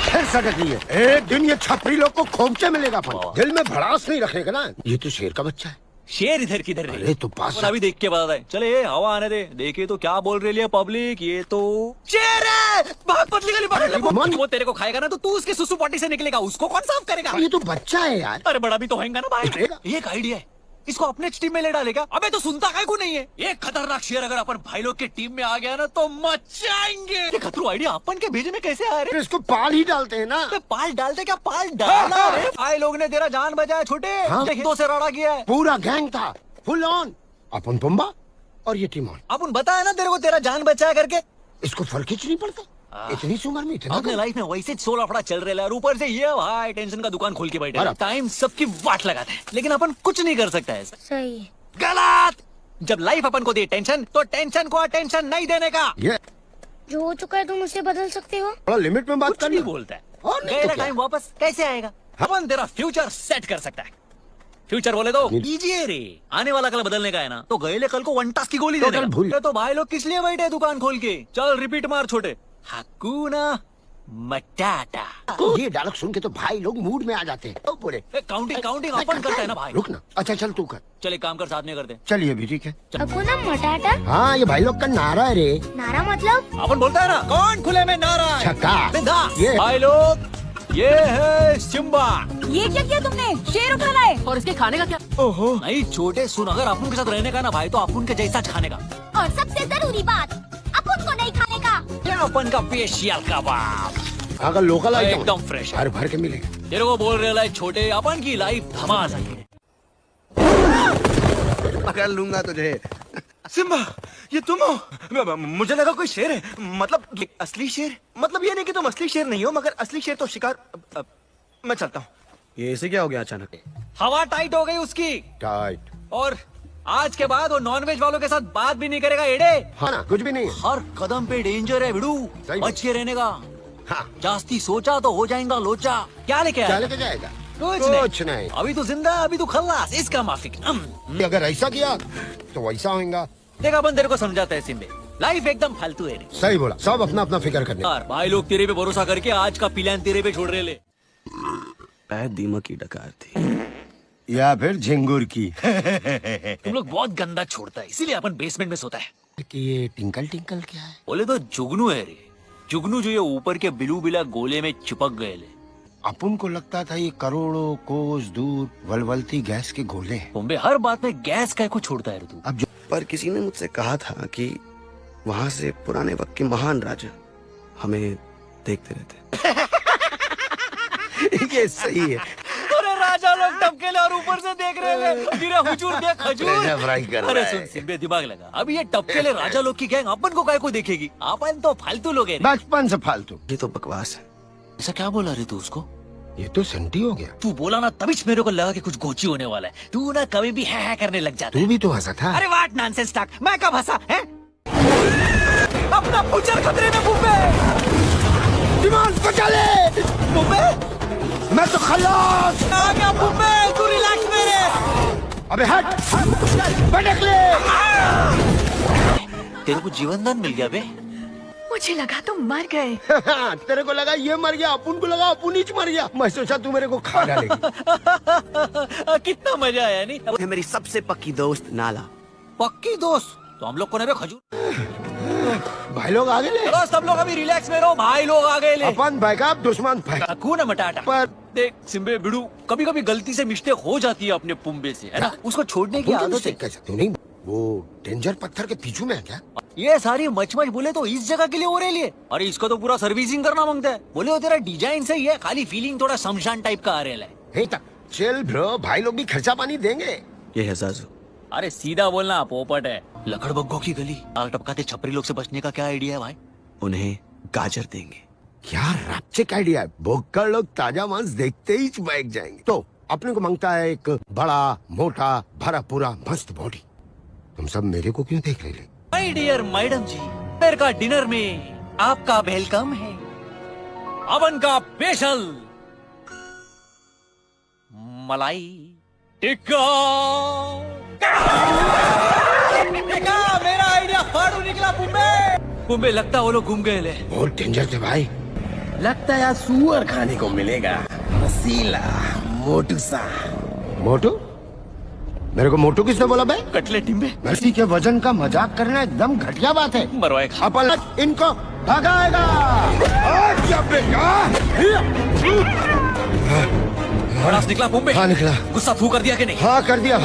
फिर सटक रही है। एक दिन ये छपरी लोग को खोपचे मिलेगा अपन। दिल में भड़ास नहीं रखेगा ना। ये तो शेर का बच्चा है। शेर इधर किधर रही? अरे तो पास अभी देख के बता है। चले हवा आने दे। देखे तो क्या बोल रही है पब्लिक। ये तो शेर है। भाग पतली गली भाग। वो तेरे को खाएगा ना तो तू उसके सुसु पॉटी से निकलेगा। उसको कौन साफ करेगा? ये तो बच्चा है यार। अरे बड़ा भी तो होगा ना भाई। ये एक आइडिया है। इसको अपने टीम में ले डालेगा। अबे तो सुनता काय को नहीं है। ये खतरनाक शेर अगर अपन भाई लोग के टीम में आ गया ना तो मचाएंगे। ये खतरू आइडिया अपन के भेजे में कैसे आ रहे? इसको पाल ही डालते हैं ना। पाल डालते क्या? पाल डाला। भाई लोग ने तेरा जान बचाया छोटे। हिंदों से रड़ा किया है। पूरा गैंग था फुल ऑन। अपन पुम्बा और ये टीमोन। अपन बताया ना तेरे को तेरा जान बचाया करके। इसको फर्क ही नहीं पड़ता। इतनी सी उम्र में इतना अपने लाइफ में वैसे 16 फड़ा चल रहा है और ऊपर से ये भाई टेंशन का दुकान खोल के बैठे। टाइम सबकी वाट लगाते हैं लेकिन अपन कुछ नहीं कर सकता है। सही गलत। जब लाइफ अपन को दे टेंशन तो टेंशन को अटेंशन नहीं देने का। ये जो हो चुका है तुम उसे बदल सकते हो। थोड़ा लिमिट में बात कुछ नहीं बोलता है। और नहीं गया तो टाइम वापस कैसे आएगा? अपन तेरा फ्यूचर सेट कर सकता है। फ्यूचर बोले तो कीजिए रे। आने वाला कल बदलने का है ना तो गए कल को 1 टास्क की गोली देने का। तो भाई लोग किस लिए बैठे दुकान खोल के? चल रिपीट मार छोटे। हकुना मटाटा। ये डायलॉग सुन के तो भाई लोग मूड में आ जाते हैं। बोले काउंटिंग अपन करता है ना भाई। रुक ना। अच्छा चल तू कर। चल एक काम कर साथ में करते। चलिए भी ठीक है। हकुना मटाटा। हाँ ये भाई लोग का नारा है रे। नारा मतलब? अपन बोलता है ना कौन खुले में नारा छक्का। ये भाई लोग ये है सिम्बा। ये क्या किया तुमने? शेर उठाना है और इसके खाने का क्या? ओहो नहीं छोटे सुन। अगर अपन के साथ रहने का ना भाई तो अपन के जैसा खाने का। और सबसे जरूरी बात अपन को नहीं खाने का। ये अपन का स्पेशल कबाब। अगर लोकल आइटम एकदम फ्रेश भर भर के मिलेगा। तेरे को बोल रहे लाइक छोटे अपन की लाइफ धमाल है। पकड़ लूंगा तुझे। सिम्बा ये तुम हो? मुझे लगा कोई शेर है। मतलब ये असली शेर? मतलब ये नहीं कि तुम असली शेर नहीं हो मगर असली शेर तो शिकार। मैं चलता हूँ। ये ऐसे क्या हो गया अचानक? हवा टाइट हो गई उसकी। टाइट। और आज के बाद वो नॉनवेज वालों के साथ बात भी नहीं करेगा एडे। हाँ ना कुछ भी नहीं। हर कदम पे डेंजर है बिड़ू। बच के रहने का। हाँ। जास्ती सोचा तो हो जाएगा लोचा। क्या लेके क्या आया? लेके जाएगा? कुछ नहीं। अभी तो जिंदा अभी तो खल्लास। इसका माफी। अगर ऐसा किया तो वैसा होगा। देखा अपन तेरे को समझाता है सिम्बे। लाइफ एकदम फालतू है। सही बोला। सब अपना अपना फिक्र करने। यार भाई लोग तेरे पे भरोसा करके आज का प्लान तेरे पे छोड़ रहे ले। दीमक की डकार थी या फिर झिंगुर की। तुम लोग बहुत गंदा छोड़ता है इसीलिए अपन बेसमेंट में सोता है। कि ये टिंकल टिंकल क्या है? बोले तो जुगनू है रे। जुगनू जो ये ऊपर के बिलू बिला गोले में चिपक गए ले। अपन को लगता था ये करोड़ों कोस दूर वलवलती गैस के गोले हैं। बॉम्बे हर बात में गैस का को छोड़ता है रे तू। अब पर किसी ने मुझसे कहा था कि वहाँ से पुराने वक्त के महान राजा हमें देखते रहते। ये सही है। अरे राजा लोग टपकेले और ऊपर से देख रहे हैं। गिरा हुजूर देख हजूर। अरे सुन सिम्बे दिमाग लगा। अब ये टपकेले राजा लोग की गैंग अपन को काय को देखेगी? अपन तो फालतू लोग हैं। बचपन से फालतू। ये तो बकवास है। ऐसा क्या बोला रे तू उसको? ये तो संटी हो गया। तू बोला ना तभी मेरे को लगा कि कुछ गोची होने वाला है। तू ना कभी भी है करने लग जाता तू है। भी तो हंसा था। अरे वाट नॉनसेंस टॉक। मैं कब हंसा है? अपना फ्यूचर खतरे में बुम्बे। दिमाग बचा ले बुम्बे मैं तो खल्लास। आ गया बुम्बे। तू रिलैक्स मेरे। अबे हट भटक ले। तेरे को जीवन दान मिल गया बे। मुझे लगा तुम मर गए। तेरे को लगा ये मर गया। अपन को लगा अपन ही मर गया। मैं सोचा तू मेरे को खा डालेगी। कितना मजा आया नहीं? है मेरी सबसे पक्की दोस्त नाला। पक्की दोस्त तो हम लोग को नहीं खजूर। भाई लोग आगे ले। चलो सब लोग अभी रिलैक्स में रहो। भाई लोग आगे ले। अपन बैकअप दुश्मन कून मटाटा। पर देख सिम्बे बिड़ू कभी कभी गलती से मिस्टेक हो जाती है अपने पुम्बे से है ना। उसको छोड़ने की आदत है। कैसे तू नहीं वो डेंजर पत्थर के पीछू में है क्या? ये सारी मच बोले तो इस जगह के लिए हो रही है। अरे इसको तो पूरा सर्विसिंग करना मांगता है। बोले वो तेरा डिजाइन सही है खाली फीलिंग थोड़ा शमशान टाइप का आ रहा है। चल ब्रो भाई लोग भी खर्चा पानी देंगे। ये है जाजू। अरे सीधा बोलना पोपट है। लकड़बग्गों की गली आग टपकाते छपरी लोग से बचने का क्या आइडिया है भाई? उन्हें गाजर देंगे। क्या रैप्चिक आइडिया है। भोक्कड़ लोग ताजा मांस देखते ही बैठ जाएंगे। तो अपने को मांगता है एक बड़ा मोटा भरा पूरा मस्त बॉडी। तुम सब मेरे को क्यों देख रहे? माय डियर मैडम जी दोपहर का डिनर में आपका वेलकम है। अवन का स्पेशल मलाई टिक्का। मेरा आइडिया फाड़ू निकला बुम्बे। बुम्बे लगता वो लोग घूम गए ले। बहुत डेंजर थे भाई। लगता है आज सुअर खाने को मिलेगा, रसीला मोटू सा। मोटू? मेरे को मोटू किसने बोला बे? कटले टिम्बे किसी के वजन का मजाक करना एकदम घटिया बात है। मरवाएगा। अपन इनको भगाएगा। अच्छा बेटा। भड़ास निकला पुम्बे? हाँ निकला। गुस्सा फू कर दिया कि नहीं? हाँ कर दिया।